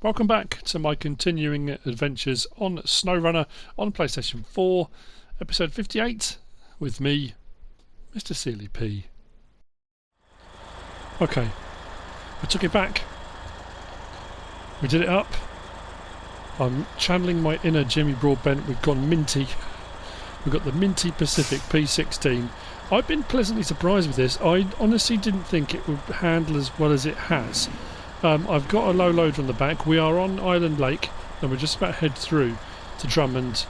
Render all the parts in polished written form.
Welcome back to my continuing adventures on SnowRunner on PlayStation 4, episode 58, with me, MrSealyp. Okay, I took it back. We did it up. I'm channeling my inner Jimmy Broadbent. We've gone minty. We've got the minty Pacific P16. I've been pleasantly surprised with this. I honestly didn't think it would handle as well as it has. I've got a low loader on the back. We are on Island Lake and we're just about to head through to Drummond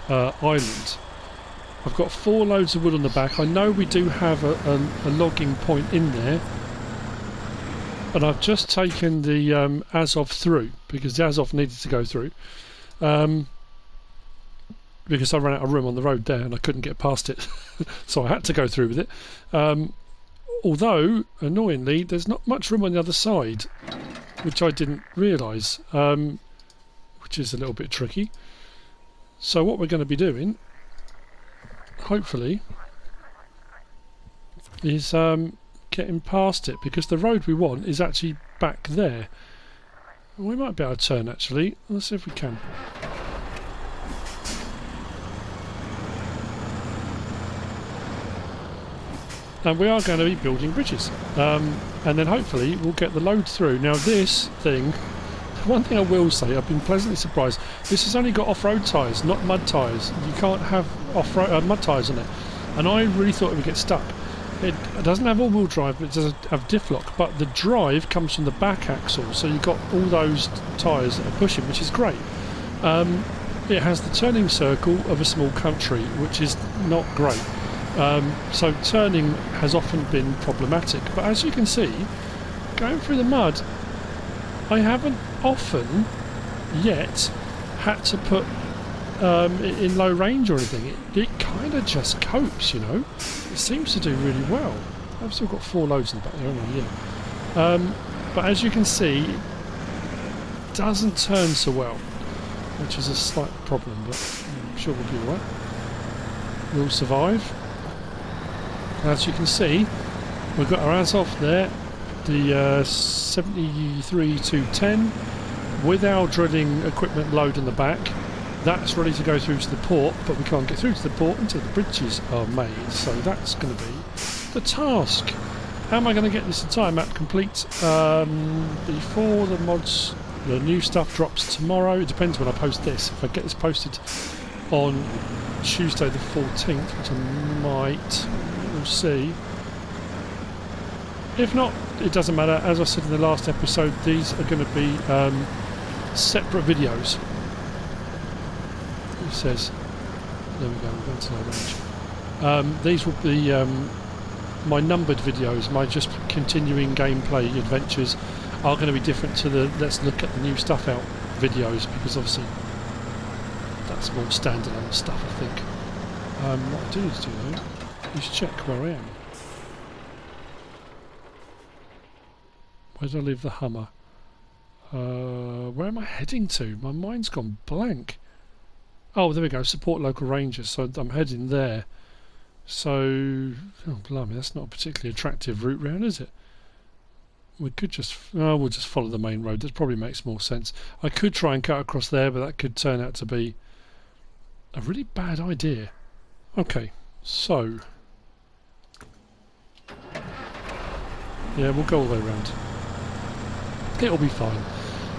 Island. I've got 4 loads of wood on the back. I know we do have a logging point in there, and I've just taken the Azov through because the Azov needed to go through because I ran out of room on the road there and I couldn't get past it so I had to go through with it. Although, annoyingly, there's not much room on the other side, which I didn't realise, which is a little bit tricky. So what we're going to be doing, hopefully, is getting past it, because the road we want is actually back there. We might be able to turn, actually. Let's see if we can. And we are going to be building bridges, and then hopefully we'll get the load through. Now this thing, one thing I will say, I've been pleasantly surprised, this has only got off-road tyres, not mud tyres. You can't have off-road mud tyres on it, and I really thought it would get stuck. It doesn't have all-wheel drive, but it does have diff lock, but the drive comes from the back axle, so you've got all those tyres that are pushing, which is great. It has the turning circle of a small country, which is not great. So turning has often been problematic, but as you can see, going through the mud, I haven't often yet had to put it in low range or anything. It kind of just copes, you know. It seems to do really well. I've still got 4 loads in the back there, haven't I? Yeah. But as you can see, it doesn't turn so well, which is a slight problem, but I'm sure we'll be alright. We'll survive. As you can see, we've got our Azov there, the 73-210, with our drilling equipment load on the back. That's ready to go through to the port, but we can't get through to the port until the bridges are made, so that's going to be the task. How am I going to get this entire map complete before the new stuff drops tomorrow? It depends when I post this. If I get this posted on Tuesday the 14th, which I might, we'll see. If not, it doesn't matter. As I said in the last episode, these are going to be separate videos. It says, there we go, we're going to low range. These will be my numbered videos, my just continuing gameplay adventures are going to be different to the let's look at the new stuff out videos, because obviously that's more standalone stuff, I think. What I do need to do though is check where I am. Where did I leave the Hummer? Where am I heading to? My mind's gone blank. Oh, there we go, support local rangers, so I'm heading there. So, oh blimey, that's not a particularly attractive route round, is it? We could just, oh, we'll just follow the main road, that probably makes more sense. I could try and cut across there, but that could turn out to be a really bad idea. Okay, so yeah, we'll go all the way around. It'll be fine.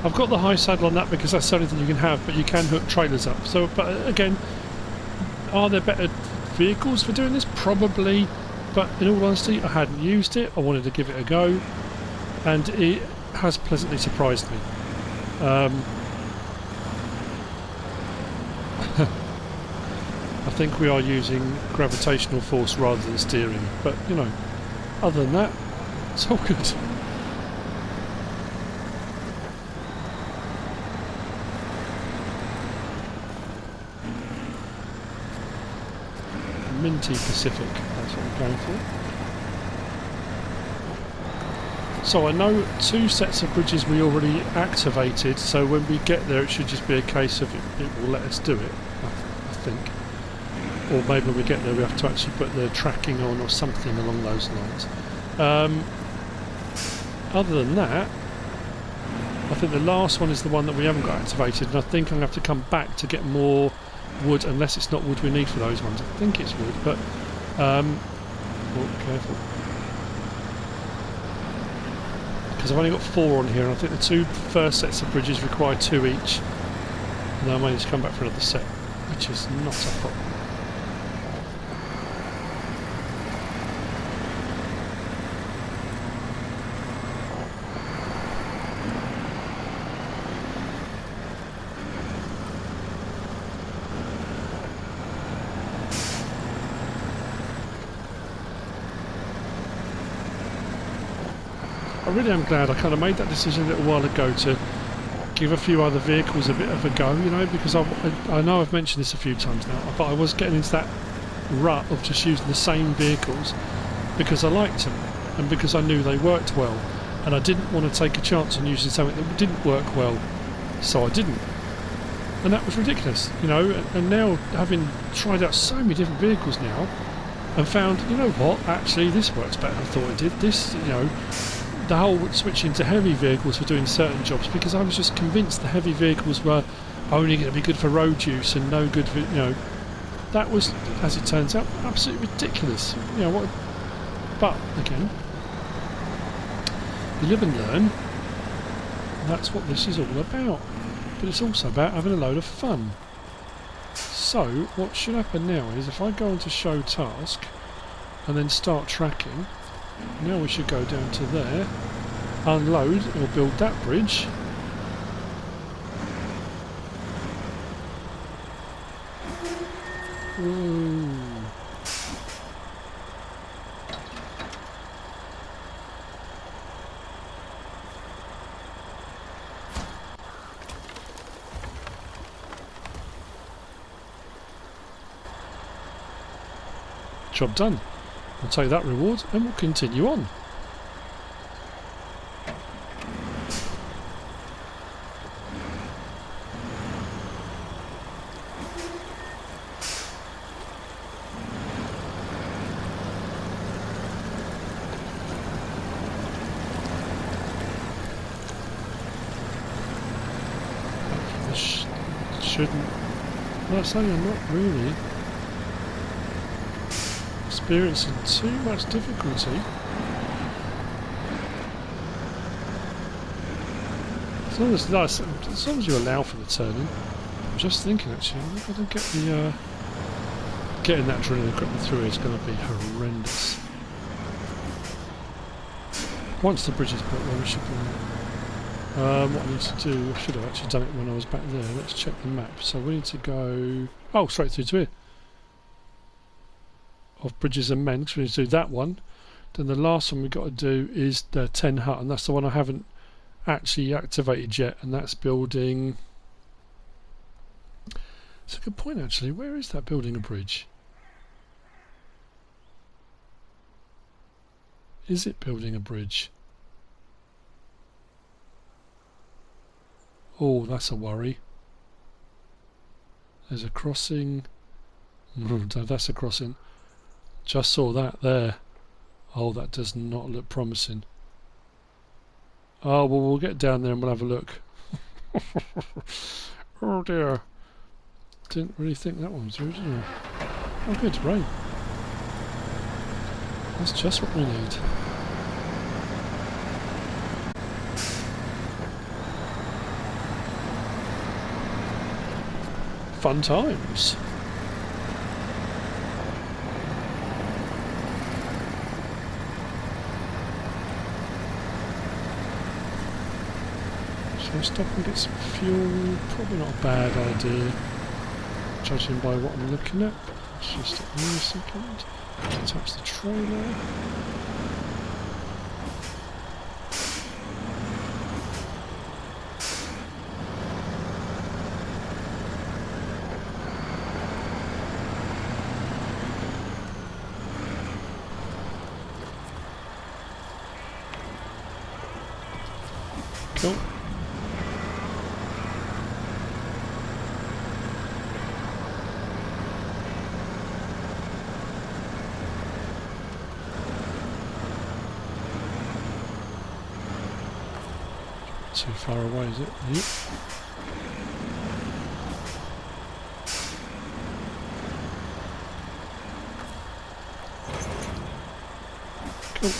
I've got the high saddle on that because that's the only thing you can have, but you can hook trailers up. So, but again, are there better vehicles for doing this? Probably, but in all honesty, I hadn't used it. I wanted to give it a go, and it has pleasantly surprised me. I think we are using gravitational force rather than steering, but you know, other than that, it's all good. Minty Pacific, that's what we're going for. So I know 2 sets of bridges we already activated, so when we get there it should just be a case of it will let us do it, I think. Or maybe when we get there we have to actually put the tracking on or something along those lines. Other than that, I think the last one is the one that we haven't got activated, and I think I'm going to have to come back to get more wood, unless it's not wood we need for those ones. I think it's wood, but oh, careful, because I've only got 4 on here, and I think the 2 first sets of bridges require 2 each, and I may just come back for another set, which is not a problem. I really am glad I kind of made that decision a little while ago to give a few other vehicles a bit of a go, you know, because I know I've mentioned this a few times now, but I was getting into that rut of just using the same vehicles because I liked them and because I knew they worked well, and I didn't want to take a chance on using something that didn't work well, so I didn't. And that was ridiculous, you know, and now having tried out so many different vehicles now and found, you know what, actually this works better than I thought it did. This, you know, the whole switching to heavy vehicles for doing certain jobs, because I was just convinced the heavy vehicles were only going to be good for road use and no good for, you know, that was, as it turns out, absolutely ridiculous. You know what? But again, you live and learn. And that's what this is all about. But it's also about having a load of fun. So what should happen now is if I go on to show task and then start tracking. Now we should go down to there, unload or build that bridge. Whoa. Job done. We'll take that reward and we'll continue on. Shouldn't. Well, I say I'm not really experiencing too much difficulty. As long as you allow for the turning. I'm just thinking actually, I'm not going to get the getting that drilling equipment through is going to be horrendous. Once the bridge is built, then we should be. What I need to do, I should have actually done it when I was back there. Let's check the map. So we need to go, oh, straight through to here. Of bridges and men, so we need to do that one. Then the last one we've got to do is the 10 hut, and that's the one I haven't actually activated yet, and that's building. It's a good point actually. Where is that building a bridge? Is it building a bridge? Oh, that's a worry. There's a crossing. No, that's a crossing. Just saw that there. Oh, that does not look promising. Oh, well, we'll get down there and we'll have a look. Oh dear. Didn't really think that one was through, did I? Oh good, rain. That's just what we need. Fun times. Shall we stop and get some fuel? Probably not a bad idea, judging by what I'm looking at. Let's just stop here a second. Attach the trailer. Cool. Too far away, is it? Yep. Cool.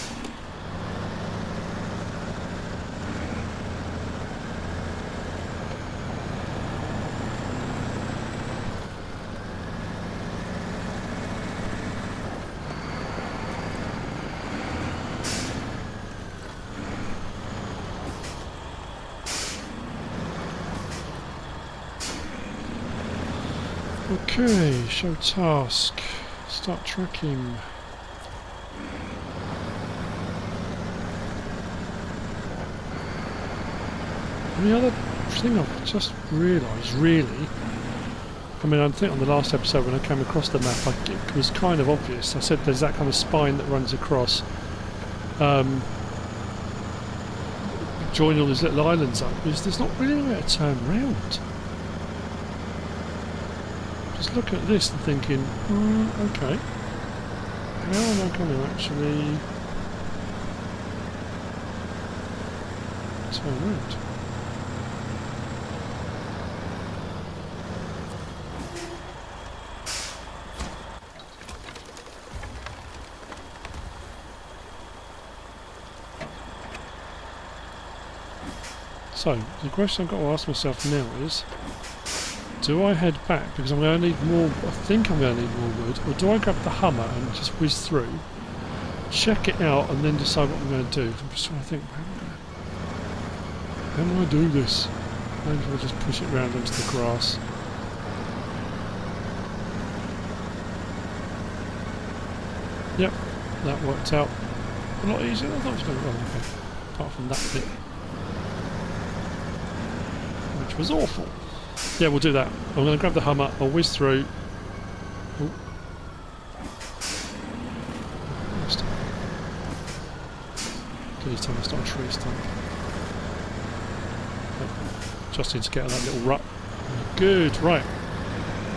Okay, show task. Start tracking. The other thing I've just realised, really, I mean, I think on the last episode when I came across the map, it was kind of obvious. I said there's that kind of spine that runs across, joining all these little islands up. There's not really a way to turn round. Just looking at this and thinking, okay, how am I going to actually turn around? So, the question I've got to ask myself now is, do I head back because I'm going to need more, I think I'm going to need more wood, or do I grab the Hummer and just whiz through, check it out and then decide what I'm going to do? I'm just trying to think, how do I do this? Maybe I'll just push it round onto the grass. Yep, that worked out a lot easier than I thought it was going to. Oh, okay. Apart from that bit, which was awful. Yeah, we'll do that. I'm going to grab the Hummer, I'll whiz through. Ooh. Please tell me it's not a tree stump. Just need to get out that little rut. Good, right.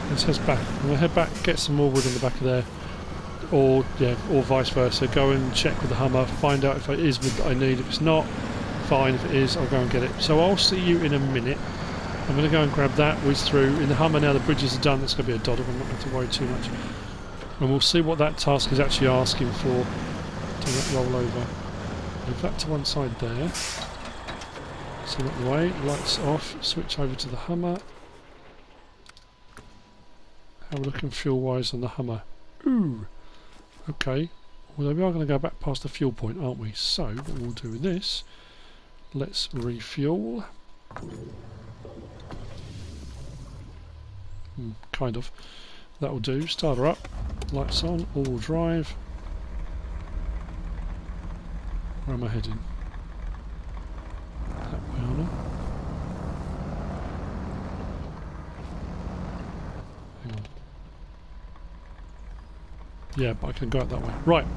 Let's head back. I'm going to head back, get some more wood in the back of there. Or, yeah, or vice versa. Go and check with the Hummer, find out if it is wood that I need. If it's not, fine. If it is, I'll go and get it. So I'll see you in a minute. I'm going to go and grab that, whiz through. In the Hummer now the bridges are done, that's going to be a dodder, I'm not going to worry too much. And we'll see what that task is actually asking for. Do that roll over. Move that to one side there. So that way, lights off, switch over to the Hummer. How are we looking fuel wise on the Hummer? Ooh! Okay. Well, we are going to go back past the fuel point, aren't we? So, what we'll do with this, let's refuel. Kind of. That'll do. Start her up. Lights on. All drive. Where am I heading? That way, aren't I? Hang on. Yeah, but I can go out that way. Right.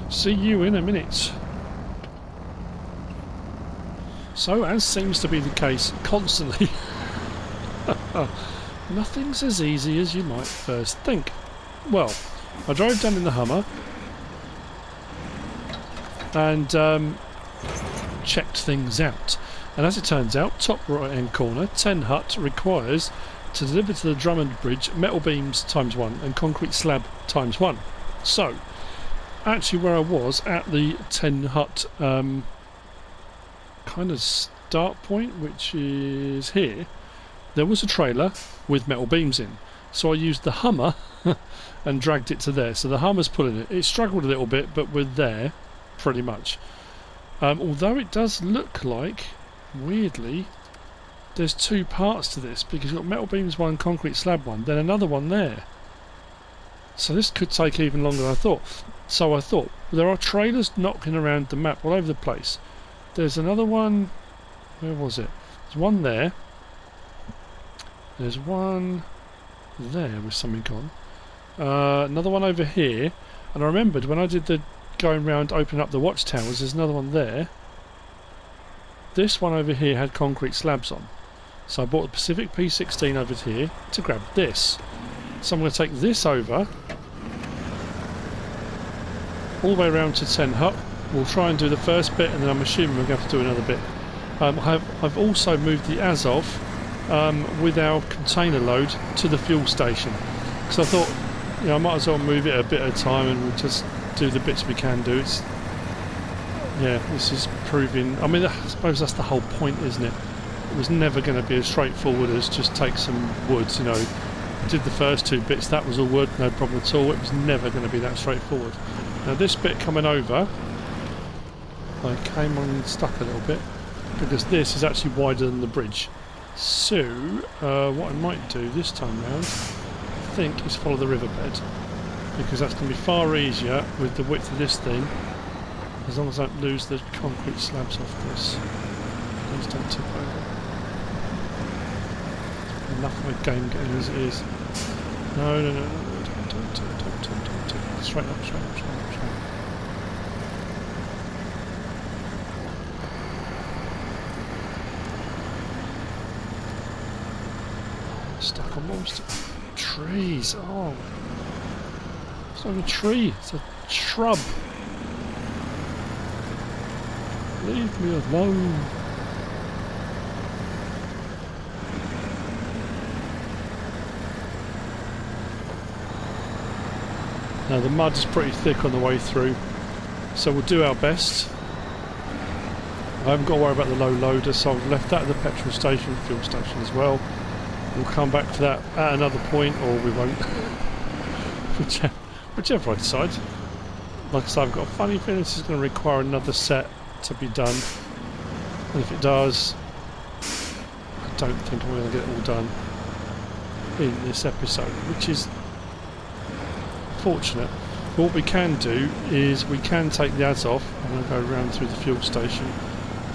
See you in a minute. So, as seems to be the case constantly, nothing's as easy as you might first think. Well, I drove down in the Hummer and checked things out. And as it turns out, top right hand corner, 10 hut requires to deliver to the Drummond bridge metal beams ×1 and concrete slab ×1. So, actually where I was at the 10 hut kind of start point, which is here, there was a trailer with metal beams in, so I used the Hummer and dragged it to there. So the Hummer's pulling it. It struggled a little bit, but we're there pretty much. Although it does look like, weirdly, there's two parts to this, because you've got metal beams one, concrete slab one, then another one there. So this could take even longer than I thought. So I thought, there are trailers knocking around the map all over the place. There's another one, where was it? There's one there. There's one there with something on. Another one over here. And I remembered when I did the going round opening up the watchtowers, there's another one there. This one over here had concrete slabs on. So I bought the Pacific P16 over here to grab this. So I'm going to take this over all the way around to 10 hut. We'll try and do the first bit, and then I'm assuming we're going to have to do another bit I've also moved the Azov with our container load to the fuel station, because I thought, you know, I might as well move it a bit at a time and we'll just do the bits we can do. It's, yeah, this is proving, I mean, I suppose that's the whole point, isn't it? It was never going to be as straightforward as just take some woods, you know. I did the first 2 bits, that was all wood, no problem at all. It was never going to be that straightforward. Now this bit coming over, I came unstuck a little bit, because this is actually wider than the bridge. So, what I might do this time round, I think, is follow the riverbed, because that's going to be far easier with the width of this thing, as long as I don't lose the concrete slabs off this. Please don't tip over. Enough of a game getting as it is. No, don't tip. Straight up. Stuck on monster trees. Oh, it's not a tree, it's a shrub. Leave me alone. Now the mud is pretty thick on the way through, so we'll do our best. I haven't got to worry about the low loader, so I've left that at the petrol station, fuel station as well. We'll come back to that at another point, or we won't. Whichever I decide. Like I said, I've got a funny feeling this is going to require another set to be done. And if it does, I don't think I'm going to get it all done in this episode, which is fortunate. But what we can do is we can take the ads off. I'm going to go around through the fuel station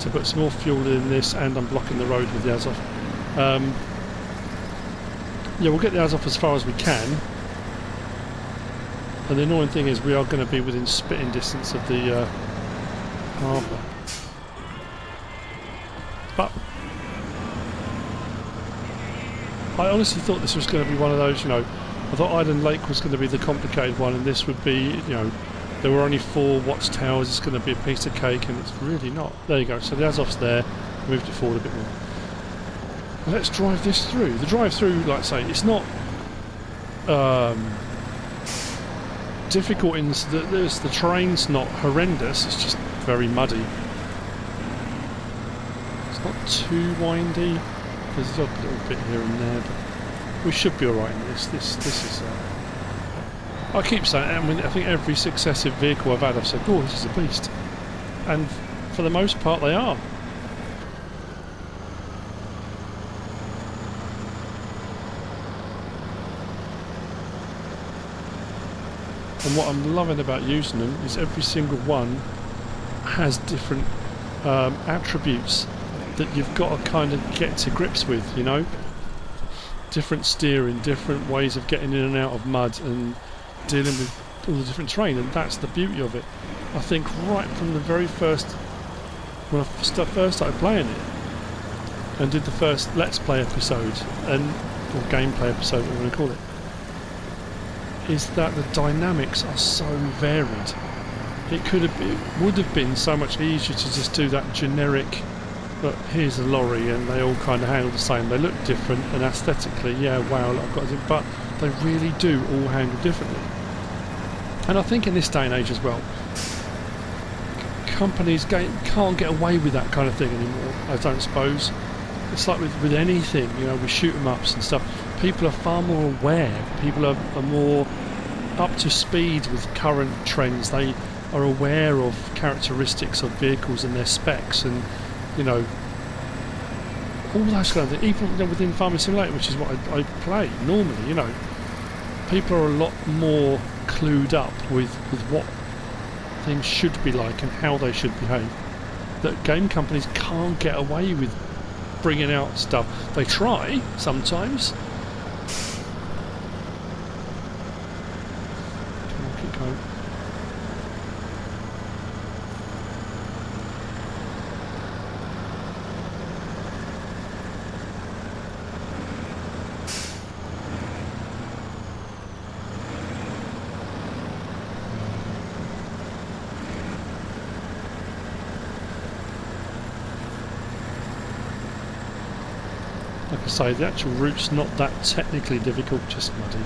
to put some more fuel in this, and I'm blocking the road with the ads off. Yeah, we'll get the ads off as far as we can. And the annoying thing is we are going to be within spitting distance of the harbour. But I honestly thought this was going to be one of those, you know, I thought Island Lake was going to be the complicated one, and this would be, you know, there were only 4 watchtowers, it's going to be a piece of cake, and it's really not. There you go, so the Azov's there, moved it forward a bit more. Let's drive this through. The drive through, like I say, it's not difficult in that the terrain's not horrendous, it's just very muddy. It's not too windy. There's a little bit here and there, but we should be alright in this. This is. I keep saying, I mean, I think every successive vehicle I've had, I've said, "Oh, this is a beast," and for the most part, they are. And what I'm loving about using them is every single one has different attributes that you've got to kind of get to grips with, you know? Different steering, different ways of getting in and out of mud and dealing with all the different terrain, and that's the beauty of it. I think right from the very first, when I first started playing it and did the first Let's Play episode, or gameplay episode, whatever you want to call it, is that the dynamics are so varied. It would have been so much easier to just do that generic, look, here's a lorry and they all kind of handle the same. They look different and aesthetically, yeah, wow, I've got it, but they really do all handle differently. And I think in this day and age as well, companies can't get away with that kind of thing anymore, I don't suppose. It's like with anything, you know, with shoot 'em ups and stuff. People are far more aware. People are more up to speed with current trends. They are aware of characteristics of vehicles and their specs, and you know, all those kind of things. Even, you know, within Farming Simulator, which is what I play normally, you know, people are a lot more clued up with what things should be like and how they should behave. That game companies can't get away with bringing out stuff. They try sometimes. Come on, keep going. Like I say, the actual route's not that technically difficult, just muddy.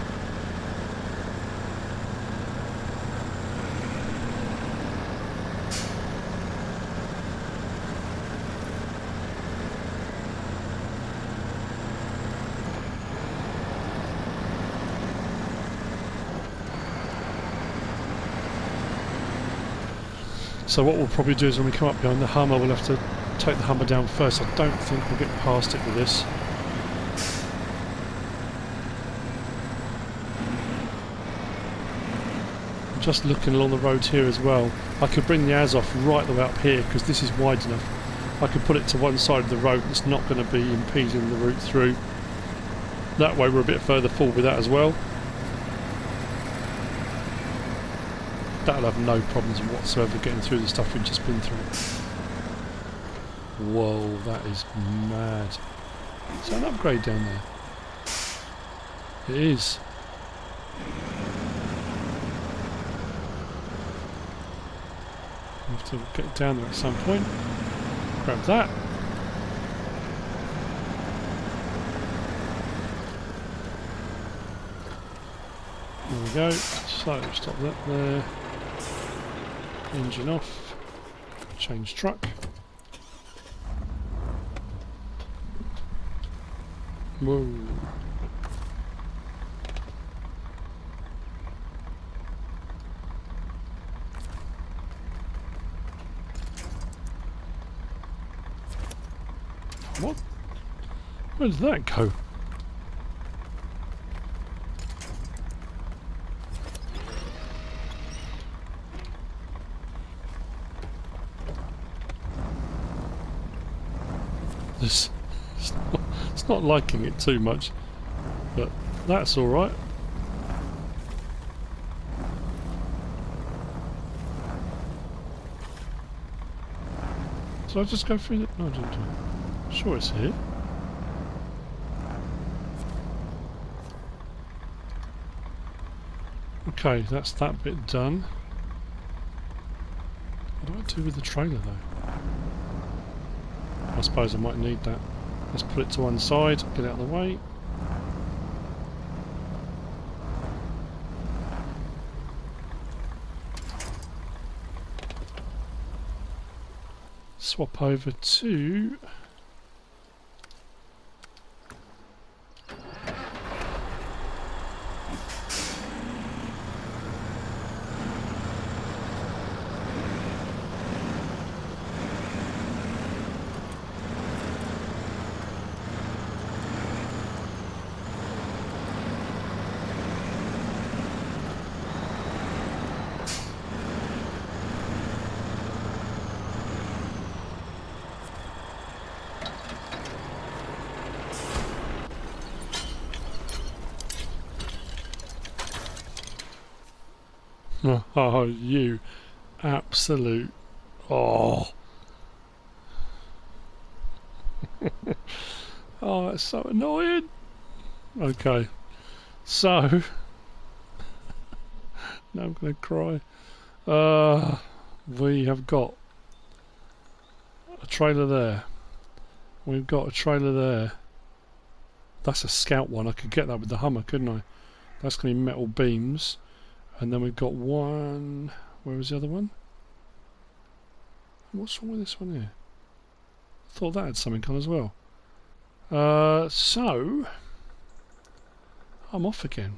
So what we'll probably do is when we come up behind the Hummer, we'll have to take the Hummer down first. I don't think we'll get past it with this. I'm just looking along the road here as well. I could bring the Azov right the way up here because this is wide enough. I could put it to one side of the road that's not going to be impeding the route through. That way we're a bit further forward with that as well. That'll have no problems whatsoever getting through the stuff we've just been through. Whoa, that is mad. Is that an upgrade down there? It is. We'll have to get down there at some point. Grab that. There we go. So, stop that there. Engine off. Change truck. Whoa. What? Where did that go? It's not liking it too much, but that's all right. Did I just go through it? No, I didn't. Sure, it's here. Okay, that's that bit done. What do I do with the trailer though? I suppose I might need that. Let's put it to one side, get out of the way. Swap over to... Oh, you absolute... Oh. Oh, that's so annoying. Okay. So... now I'm going to cry. We have got a trailer there. We've got a trailer there. That's a scout one. I could get that with the Hummer, couldn't I? That's going to be metal beams. And then we've got one... Where was the other one? What's wrong with this one here? I thought that had something on as well. So... I'm off again.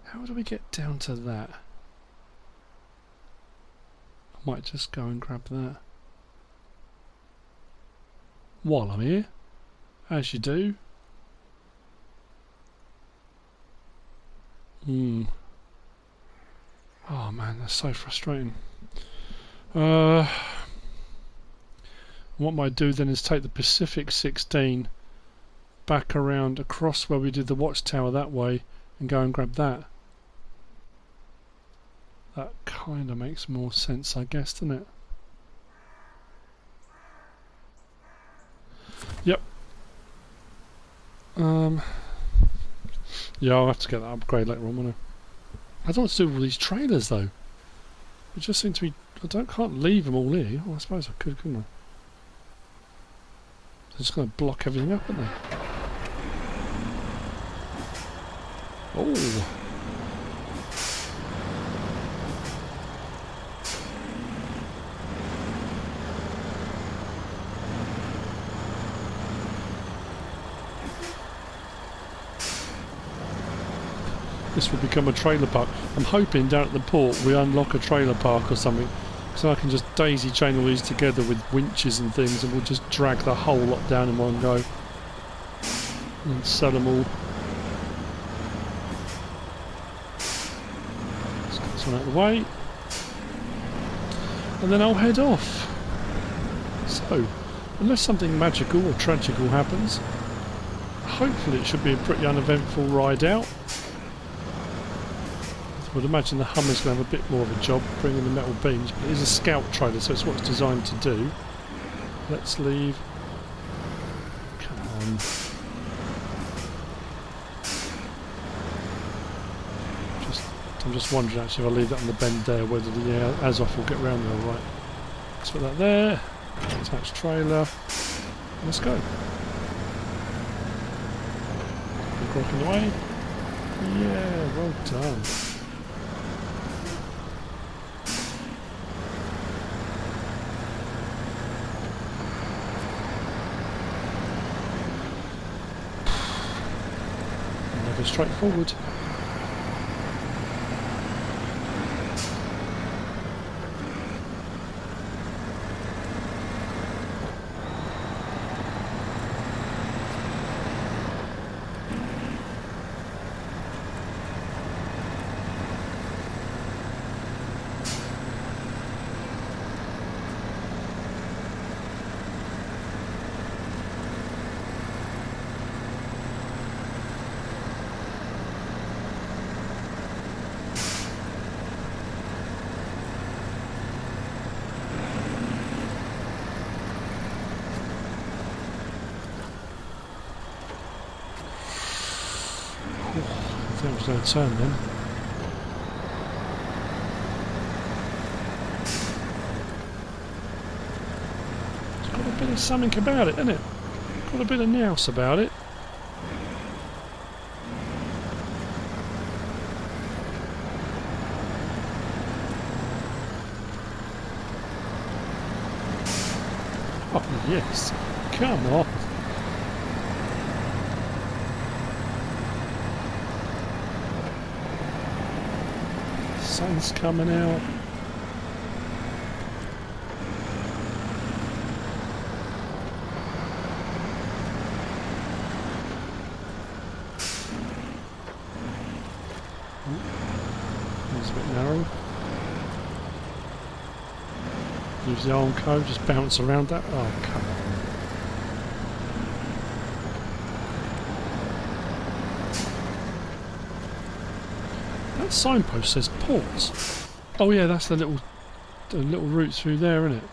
How do we get down to that? I might just go and grab that. While I'm here. As you do. Oh man, that's so frustrating. What I might do then is take the Pacific 16 back around across where we did the watchtower that way and go and grab that. That kind of makes more sense, I guess, doesn't it? Yep. Yeah, I'll have to get that upgrade later on, won't I? I don't want to do all these trailers though. It just seems to be... can't leave them all here. Oh, I suppose I could, couldn't I? They're just going to block everything up, aren't they? Oh. This will become a trailer park. I'm hoping down at the port we unlock a trailer park or something, so I can just daisy chain all these together with winches and things, and we'll just drag the whole lot down in one go and sell them all. Let's get this one out of the way, and then I'll head off. So, unless something magical or tragical happens, hopefully it should be a pretty uneventful ride out. I would imagine the Hummer's going to have a bit more of a job bringing the metal beams, but it is a scout trailer, so it's what it's designed to do. Let's leave. Come on. I'm just wondering actually if I leave that on the bend there, whether the Azoth will get round there all right. Let's put that there. Attach trailer. Let's go. Rocking away. Yeah, well done. Never straightforward. I think I was going to turn then. It's got a bit of something about it, isn't it? Got a bit of nous about it. Oh yes, come on. Sun's coming out. It's a bit narrow. Use the arm code, just bounce around that. Oh, come on. That signpost says ports. Oh yeah, that's the little route through there, isn't it?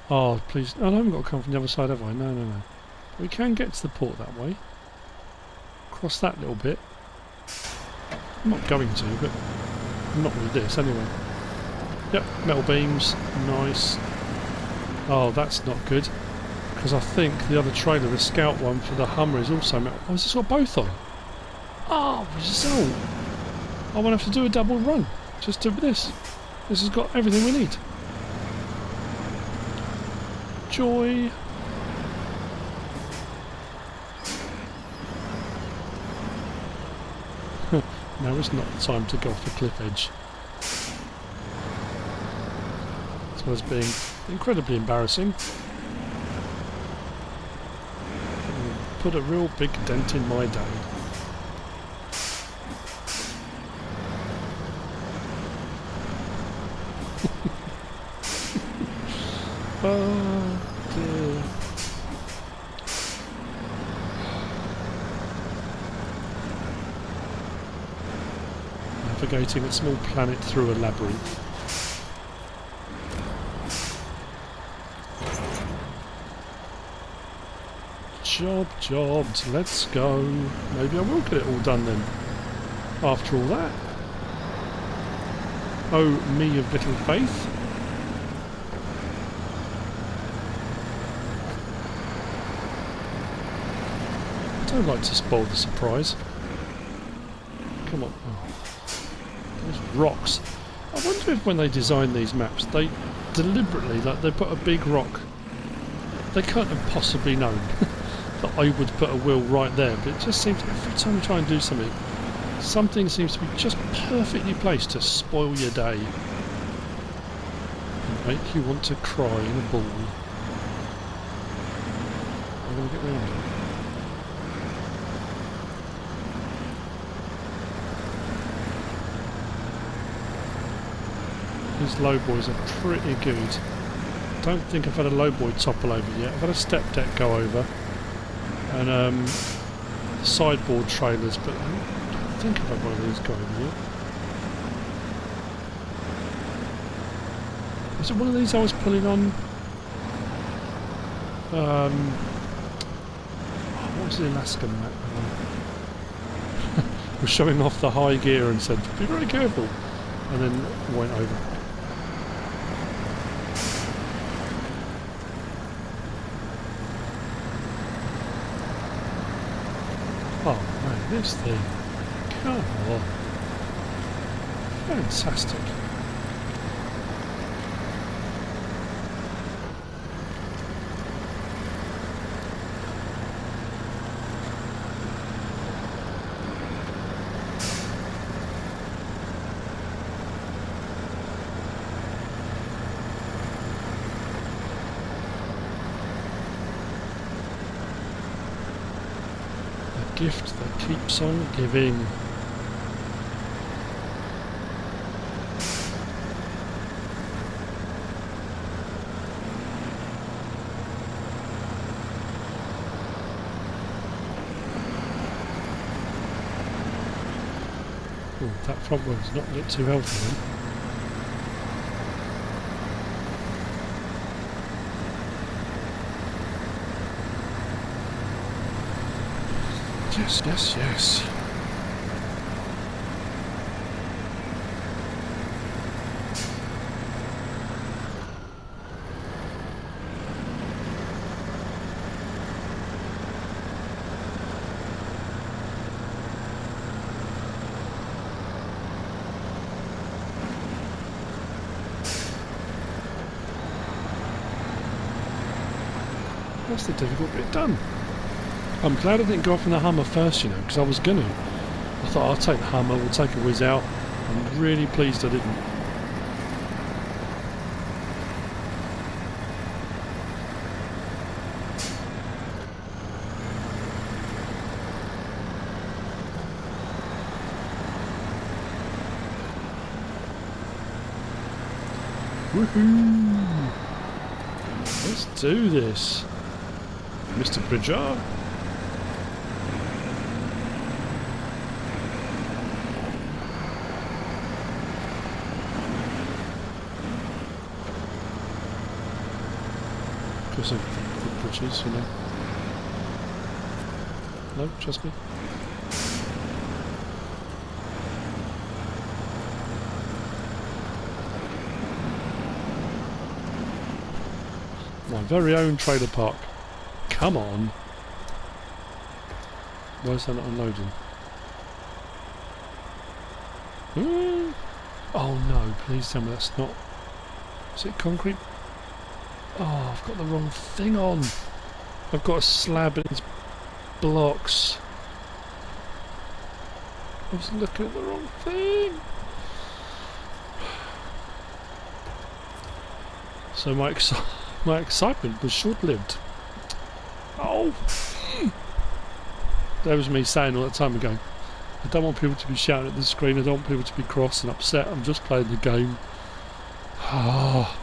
Oh please, oh, I haven't got to come from the other side, have I? No, no, no. We can get to the port that way. Cross that little bit. I'm not going to, but not with this anyway. Yep, metal beams, nice. Oh, that's not good, because I think the other trailer, the scout one for the Hummer, is also metal. Oh, has this got both on? Oh, result! I won't have to do a double run. Just do this. This has got everything we need. Joy. Now is not the time to go off the cliff edge. As well as being incredibly embarrassing. Put a real big dent in my day. Oh dear. Navigating a small planet through a labyrinth. Jobbed. Let's go. Maybe I will get it all done then. After all that. Oh, me of little faith. I don't like to spoil the surprise. Come on. Oh. Those rocks. I wonder if when they design these maps, they deliberately, like, they put a big rock. They can't have possibly known that I would put a wheel right there, but it just seems every time you try and do something, something seems to be just perfectly placed to spoil your day and make you want to cry in a ball. I'm going to get round it. These low boys are pretty good. Don't think I've had a low boy topple over yet. I've had a step deck go over and sideboard trailers, but I don't think I've had one of these go over yet. Was it one of these I was pulling on? What was the Alaskan map? Was showing off the high gear and said, "Be very careful," and then went over. Oh man, this thing. Come on. Fantastic. Gift that keeps on giving. Oh, that front wheel's not look too healthy then. Yes, yes, yes. That's the difficult bit done. I'm glad I didn't go off in the Hummer first, you know, because I was gonna. I thought I'll take the Hummer, we'll take a whiz out. I'm really pleased I didn't. Woohoo! Let's do this, Mr. Bridger. Because of the bridges, you know. No, trust me. My very own trailer park. Come on. Why is that not unloading? Oh no, please tell me that's not... Is it concrete? Oh, I've got the wrong thing on. I've got a slab and it's blocks. I was looking at the wrong thing. So my excitement was short-lived. Oh! That was me saying all that time ago, I don't want people to be shouting at the screen, I don't want people to be cross and upset, I'm just playing the game. Ah.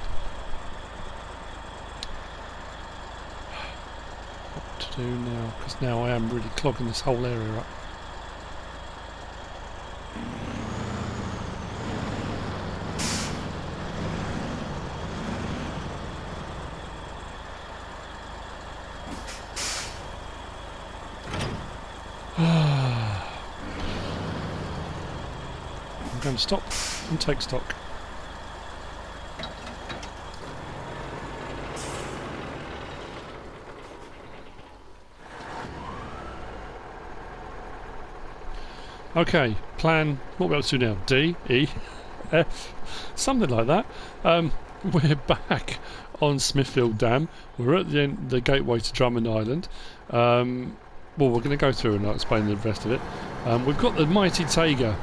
What to do now? Because now I am really clogging this whole area up. I'm going to stop and take stock. Okay, plan. What are we up to now? D, E, F, something like that. We're back on Smithfield Dam. We're at the end, the gateway to Drummond Island. Well, we're going to go through and I'll explain the rest of it. We've got the mighty Taiga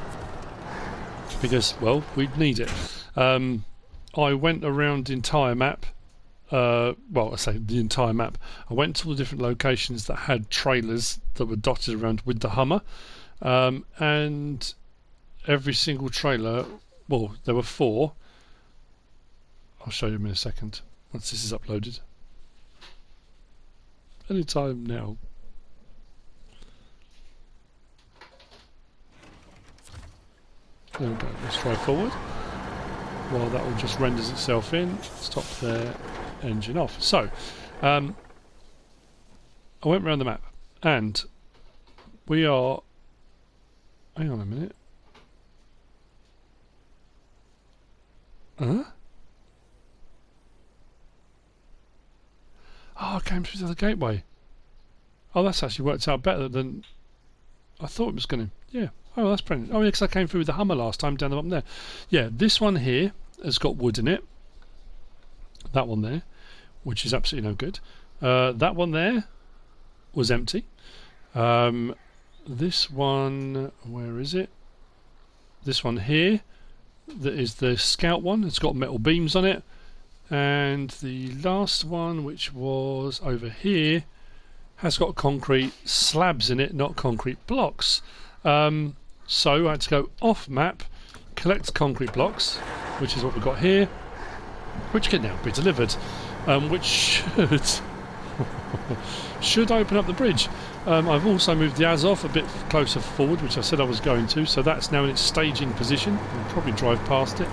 because, well, we need it. I went around the entire map. Well, I say the entire map. I went to all the different locations that had trailers that were dotted around with the Hummer. And every single trailer, well, there were 4. I'll show you in a second once this is uploaded. Anytime now. There we go, let's try forward. While that all just renders itself in, stop there, engine off. So, I went around the map and we are. Hang on a minute. Huh? Oh, I came through the gateway. Oh, that's actually worked out better than I thought it was going to. Yeah. Oh, that's brilliant. Oh, yeah, because I came through with the Hummer last time down the bottom there. Yeah, this one here has got wood in it. That one there, which is absolutely no good. That one there was empty. This one, where is it? This one here, that is the Scout one. It's got metal beams on it. And the last one, which was over here, has got concrete slabs in it, not concrete blocks. So I had to go off map, collect concrete blocks, which is what we've got here, which can now be delivered, which should open up the bridge. I've also moved the Azov a bit closer forward, which I said I was going to, so that's now in its staging position. I'll probably drive past it.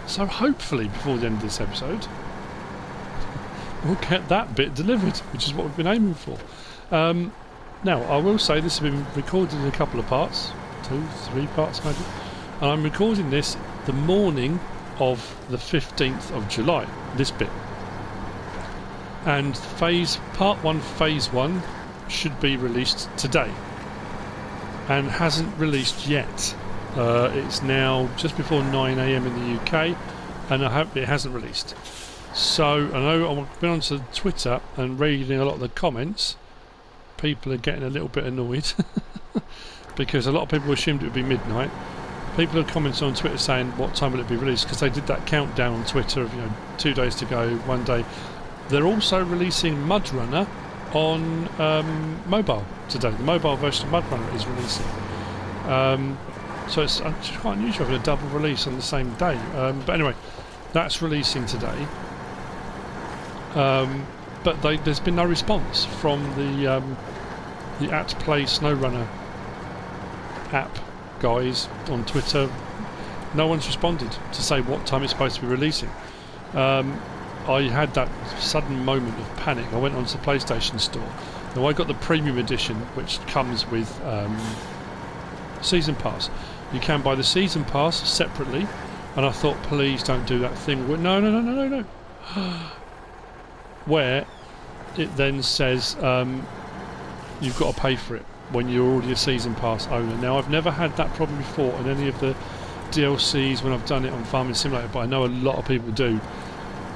So hopefully before the end of this episode we'll get that bit delivered, which is what we've been aiming for. Now I will say this has been recorded in a couple of parts, 2, 3 parts maybe, and I'm recording this the morning of the 15th of July, this bit. And part 1 phase 1 should be released today and hasn't released yet. It's now just before 9 AM in the UK and I hope it hasn't released. So I know I've been onto Twitter and reading a lot of the comments. People are getting a little bit annoyed because a lot of people assumed it would be midnight. People have commented on Twitter saying what time will it be released, because they did that countdown on Twitter of 2 days to go, 1 day. They're also releasing MrSealyp on mobile today. The mobile version of MrSealyp is releasing. So it's quite unusual having a double release on the same day. But anyway, that's releasing today. But there's been no response from the @Play SNOWRUNNER app guys on Twitter. No one's responded to say what time it's supposed to be releasing. I had that sudden moment of panic. I went onto the PlayStation store. Now I got the premium edition, which comes with season pass. You can buy the season pass separately, and I thought, please don't do that thing. No. Where it then says you've got to pay for it when you're already a season pass owner. Now I've never had that problem before in any of the DLCs when I've done it on Farming Simulator, but I know a lot of people do,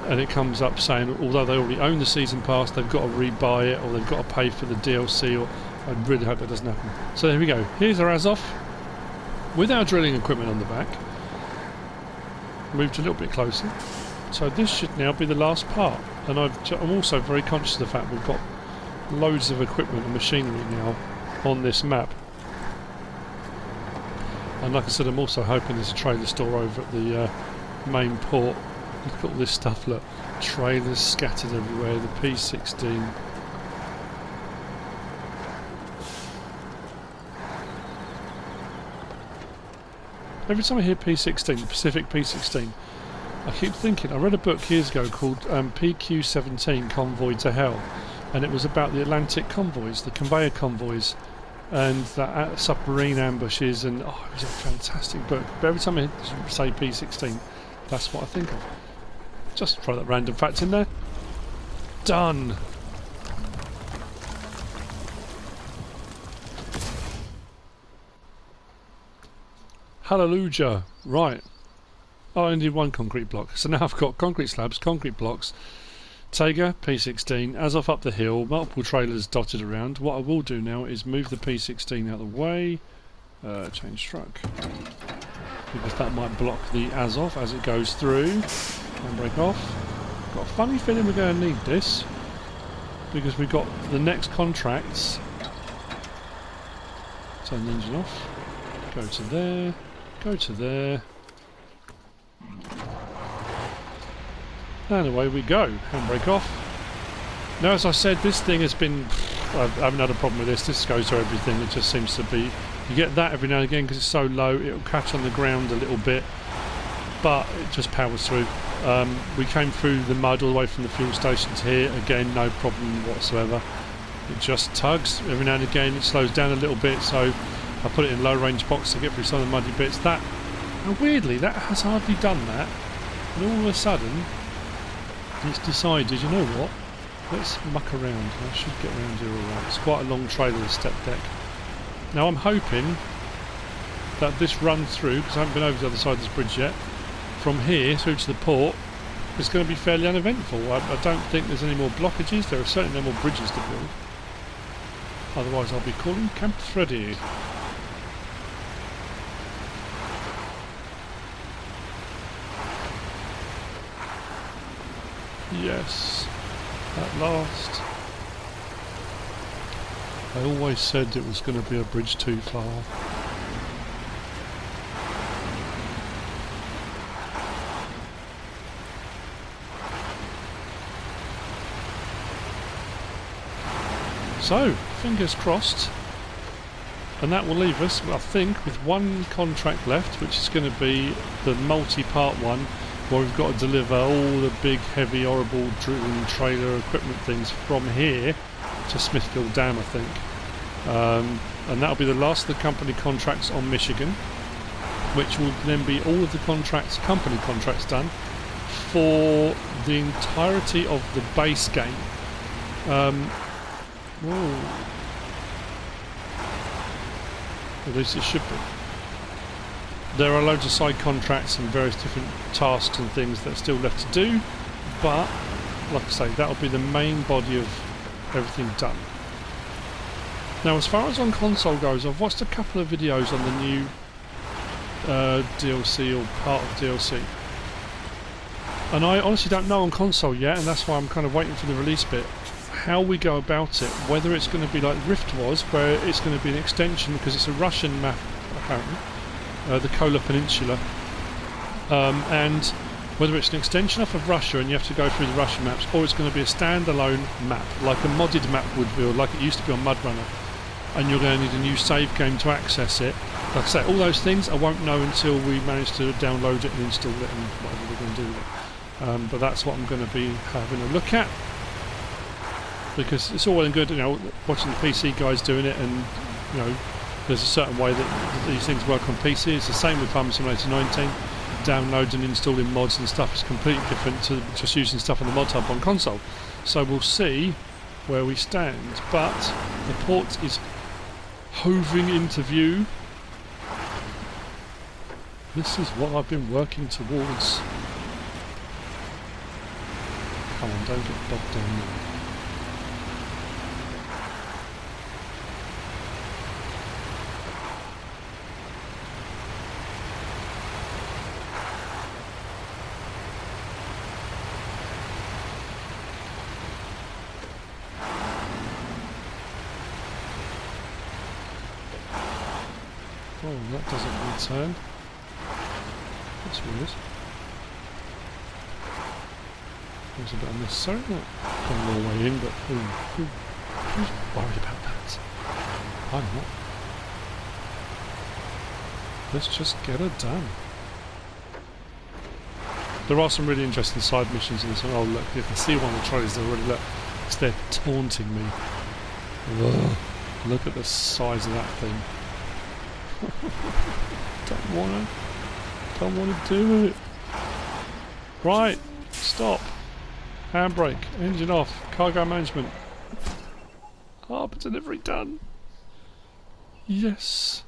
and it comes up saying although they already own the season pass, they've got to rebuy it or they've got to pay for the DLC. Or I really hope that doesn't happen. So there we go. Here's our Azov with our drilling equipment on the back. Moved a little bit closer. So this should now be the last part, and I'm also very conscious of the fact we've got loads of equipment and machinery now on this map. And like I said, I'm also hoping there's a trailer store over at the main port. Look at all this stuff, look. Trailers scattered everywhere, the P16. Every time I hear P16, the Pacific P16, I keep thinking, I read a book years ago called PQ-17 Convoy to Hell, and it was about the Atlantic convoys, the conveyor convoys, and the submarine ambushes, and it was a fantastic book. But every time I say P16, that's what I think of. Just throw that random fact in there. Done! Hallelujah. Right. Oh, I only did one concrete block. So now I've got concrete slabs, concrete blocks, Tega, P16, Azov up the hill, multiple trailers dotted around. What I will do now is move the P16 out of the way, change truck, because that might block the Azov as it goes through, and break off. Got a funny feeling we're going to need this, because we've got the next contracts. Turn the engine off, go to there, go to there. And away we go. Handbrake off. Now, as I said, this thing has been... I haven't had a problem with this. This goes through everything. It just seems to be... You get that every now and again because it's so low. It'll catch on the ground a little bit. But it just powers through. We came through the mud all the way from the fuel station to here. Again, no problem whatsoever. It just tugs. Every now and again it slows down a little bit. So I put it in low range box to get through some of the muddy bits. That... And weirdly, that has hardly done that. And all of a sudden... It's decided, you know what, let's muck around. I should get around here alright. It's quite a long trailer, this step deck. Now I'm hoping that this run through, because I haven't been over the other side of this bridge yet, from here through to the port, is going to be fairly uneventful. I don't think there's any more blockages. There are certainly no more bridges to build. Otherwise I'll be calling Camp Freddy. Yes, at last. I always said it was going to be a bridge too far. So, fingers crossed. And that will leave us, I think, with one contract left, which is going to be the multi-part one, where we've got to deliver all the big, heavy, horrible drilling trailer equipment things from here to Smithfield Dam, I think. And that'll be the last of the company contracts on Michigan, which will then be all of the contracts, company contracts done for the entirety of the base game. Whoa. At least it should be. There are loads of side contracts and various different tasks and things that are still left to do, but like I say, that'll be the main body of everything done. Now, as far as on console goes, I've watched a couple of videos on the new DLC or part of DLC, and I honestly don't know on console yet, and that's why I'm kind of waiting for the release bit, how we go about it, whether it's going to be like Rift was, where it's going to be an extension, because it's a Russian map apparently, the Kola Peninsula, and whether it's an extension off of Russia and you have to go through the Russian maps, or it's going to be a standalone map, like a modded map would be, or like it used to be on MudRunner, and you're going to need a new save game to access it. Like I say, all those things I won't know until we manage to download it and install it and whatever we're going to do with it. But that's what I'm going to be having a look at, because it's all well and good, you know, watching the PC guys doing it, and you know, there's a certain way that these things work on PC. It's the same with Farming Simulator 19. Downloading and installing mods and stuff is completely different to just using stuff on the mod hub on console. So we'll see where we stand. But the port is hoving into view. This is what I've been working towards. Come on, don't get bogged down now. Oh, that doesn't return. That's weird. It was a bit unnecessary, isn't it? Going all the way in, but who's worried about that? I'm not. Let's just get it done. There are some really interesting side missions in this one. Oh look, you can see one of the trolleys there already. Look, it's there taunting me. Ugh. Look at the size of that thing. Don't wanna do it. Right, stop. Handbrake, engine off, cargo management. Harbour delivery done. Yes.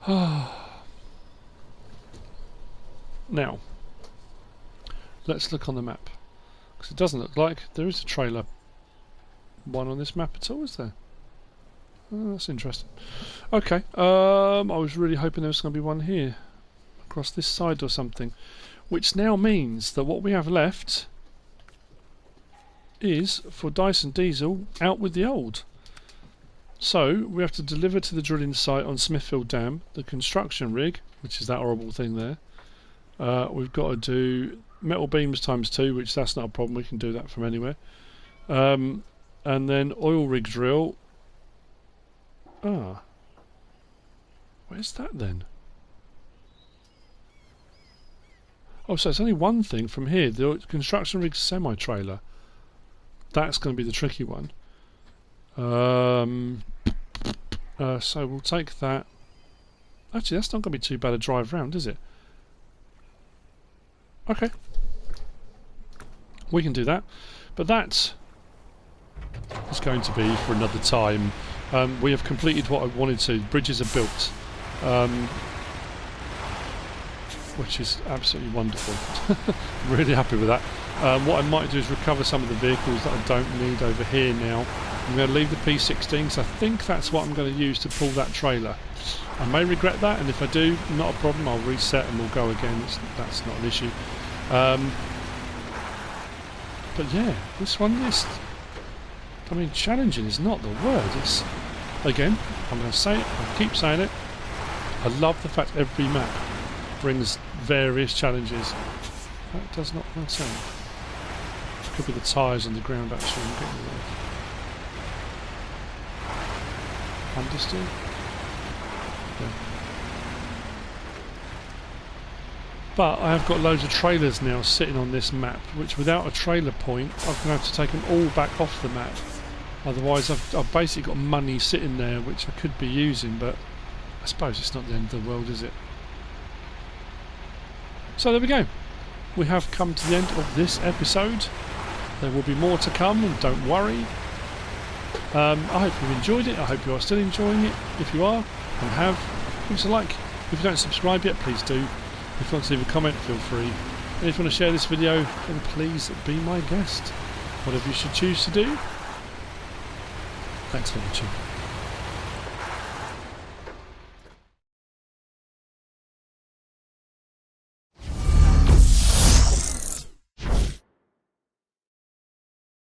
Now, let's look on the map. Because it doesn't look like there is a trailer one on this map at all, is there? Oh, that's interesting. Okay, I was really hoping there was going to be one here. Across this side or something. Which now means that what we have left is for Dyson Diesel out with the old. So we have to deliver to the drilling site on Smithfield Dam the construction rig, which is that horrible thing there. We've got to do metal beams ×2, which that's not a problem, we can do that from anywhere. And then oil rig drill. Where's that then? Oh, so it's only one thing from here, the construction rig semi-trailer. That's going to be the tricky one. So we'll take that. Actually, that's not going to be too bad a drive round, is it? Okay. We can do that. But that is going to be for another time. We have completed what I wanted to. Bridges are built. Which is absolutely wonderful. Really happy with that. What I might do is recover some of the vehicles that I don't need over here now. I'm going to leave the P16 because I think that's what I'm going to use to pull that trailer. I may regret that, and if I do, not a problem, I'll reset and we'll go again. That's not an issue. But yeah, this one is... I mean, challenging is not the word. It's... Again, I'm going to say it, I'll keep saying it. I love the fact every map brings various challenges. That does not make sense. Could be the tyres on the ground actually. I'm getting rid of. Understood? Yeah. But I have got loads of trailers now sitting on this map, which without a trailer point I'm going to have to take them all back off the map. Otherwise I've basically got money sitting there which I could be using, but I suppose it's not the end of the world, is it? So there we go. We have come to the end of this episode. There will be more to come, and don't worry. I hope you've enjoyed it. I hope you are still enjoying it. If you are and have, give us a like. If you don't subscribe yet, please do. If you want to leave a comment, feel free. And if you want to share this video, then please be my guest. Whatever you should choose to do. Thanks for watching.